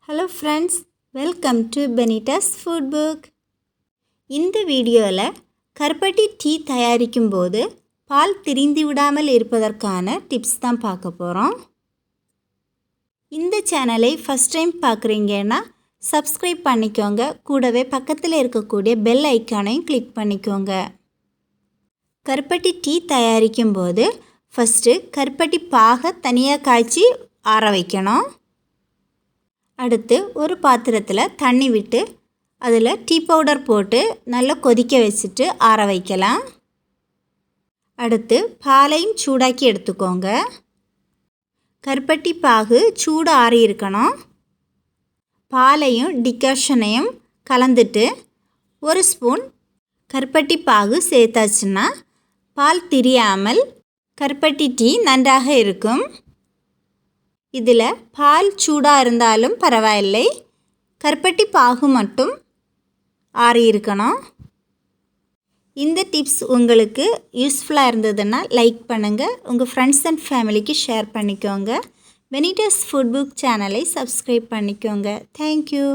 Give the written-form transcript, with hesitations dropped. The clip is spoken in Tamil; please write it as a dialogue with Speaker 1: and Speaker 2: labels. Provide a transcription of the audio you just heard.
Speaker 1: Hello friends, welcome to Benita's Food Book. இந்த வீடியோவில் கருப்பட்டி டீ தயாரிக்கும் போது பால் திரிந்து விடாமல் இருப்பதற்கான டிப்ஸ் தான் பார்க்க போகிறோம். இந்த சேனலை ஃபஸ்ட் டைம் பார்க்குறீங்கன்னா சப்ஸ்கிரைப் பண்ணிக்கோங்க. கூடவே பக்கத்தில் இருக்கக்கூடிய பெல் ஐக்கானையும் கிளிக் பண்ணிக்கோங்க. கருப்பட்டி டீ தயாரிக்கும் போது ஃபஸ்ட்டு கருப்பட்டி பாகை தனியாக காய்ச்சி ஆற வைக்கணும். அடுத்து ஒரு பாத்திரத்தில் தண்ணி விட்டு அதில் டீ பவுடர் போட்டு நல்லா கொதிக்க வச்சுட்டு ஆற வைக்கலாம். அடுத்து பாலையும் சூடாக்கி எடுத்துக்கோங்க. கருப்பட்டி பாகு சூடு ஆறி இருக்கணும். பாலையும் டிகாஷனையும் கலந்துட்டு ஒரு ஸ்பூன் கருப்பட்டி பாகு சேர்த்தாச்சுன்னா பால் திரியாமல் கருப்பட்டி டீ நன்றாக இருக்கும். இதில் பால் சூடாக இருந்தாலும் பரவாயில்லை, கருப்பட்டி பாகு மட்டும் ஆறி இருக்கணும். இந்த டிப்ஸ் உங்களுக்கு யூஸ்ஃபுல்லாக இருந்ததுன்னா லைக் பண்ணுங்கள். உங்கள் ஃப்ரெண்ட்ஸ் அண்ட் ஃபேமிலிக்கு ஷேர் பண்ணிக்கோங்க. பெனிட்டாஸ் ஃபுட் புக் சேனலை சப்ஸ்கிரைப் பண்ணிக்கோங்க. தேங்க்யூ.